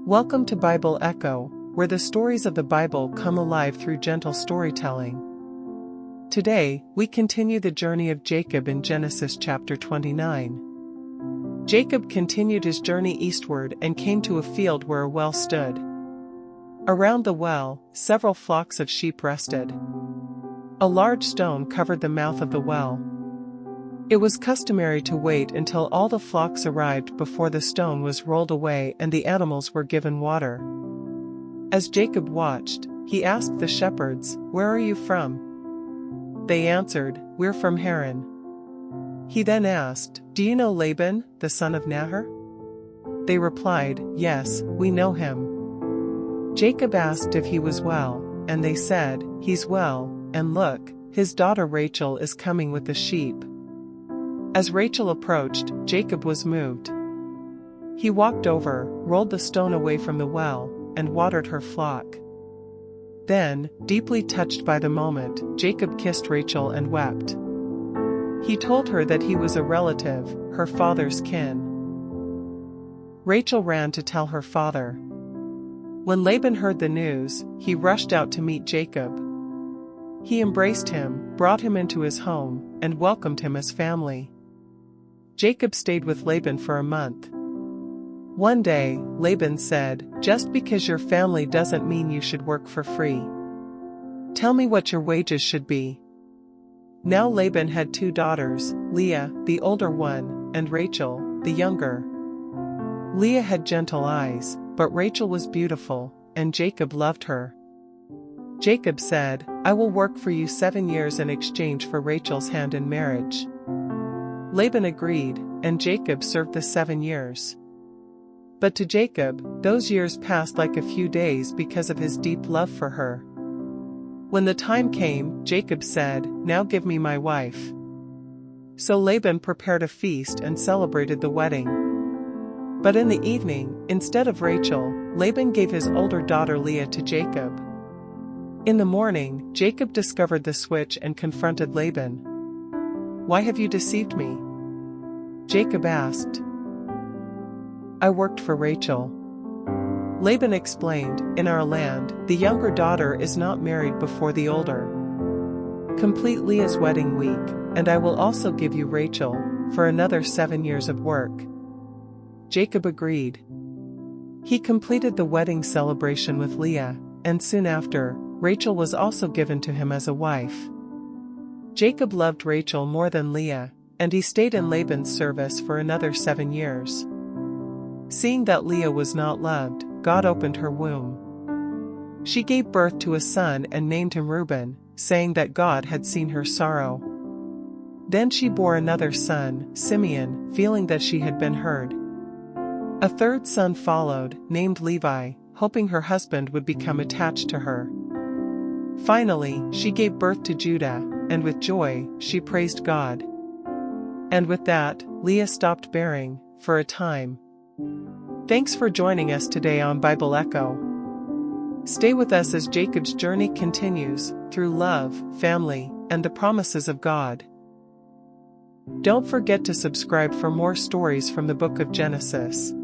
Welcome to Bible Echo, where the stories of the Bible come alive through gentle storytelling. Today, we continue the journey of Jacob in Genesis chapter 29. Jacob continued his journey eastward and came to a field where a well stood. Around the well, several flocks of sheep rested. A large stone covered the mouth of the well. It was customary to wait until all the flocks arrived before the stone was rolled away and the animals were given water. As Jacob watched, he asked the shepherds, "Where are you from?" They answered, "We're from Haran." He then asked, "Do you know Laban, the son of Nahor?" They replied, "Yes, we know him." Jacob asked if he was well, and they said, "He's well, and look, his daughter Rachel is coming with the sheep." As Rachel approached, Jacob was moved. He walked over, rolled the stone away from the well, and watered her flock. Then, deeply touched by the moment, Jacob kissed Rachel and wept. He told her that he was a relative, her father's kin. Rachel ran to tell her father. When Laban heard the news, he rushed out to meet Jacob. He embraced him, brought him into his home, and welcomed him as family. Jacob stayed with Laban for a month. One day, Laban said, "Just because you're family doesn't mean you should work for free. Tell me what your wages should be." Now Laban had two daughters, Leah, the older one, and Rachel, the younger. Leah had gentle eyes, but Rachel was beautiful, and Jacob loved her. Jacob said, "I will work for you 7 years in exchange for Rachel's hand in marriage." Laban agreed, and Jacob served the 7 years. But to Jacob, those years passed like a few days because of his deep love for her. When the time came, Jacob said, "Now give me my wife." So Laban prepared a feast and celebrated the wedding. But in the evening, instead of Rachel, Laban gave his older daughter Leah to Jacob. In the morning, Jacob discovered the switch and confronted Laban. "Why have you deceived me?" Jacob asked. "I worked for Rachel." Laban explained, "In our land, the younger daughter is not married before the older. Complete Leah's wedding week, and I will also give you Rachel, for another 7 years of work." Jacob agreed. He completed the wedding celebration with Leah, and soon after, Rachel was also given to him as a wife. Jacob loved Rachel more than Leah, and he stayed in Laban's service for another 7 years. Seeing that Leah was not loved, God opened her womb. She gave birth to a son and named him Reuben, saying that God had seen her sorrow. Then she bore another son, Simeon, feeling that she had been heard. A third son followed, named Levi, hoping her husband would become attached to her. Finally, she gave birth to Judah, and with joy, she praised God. And with that, Leah stopped bearing, for a time. Thanks for joining us today on Bible Echo. Stay with us as Jacob's journey continues, through love, family, and the promises of God. Don't forget to subscribe for more stories from the book of Genesis.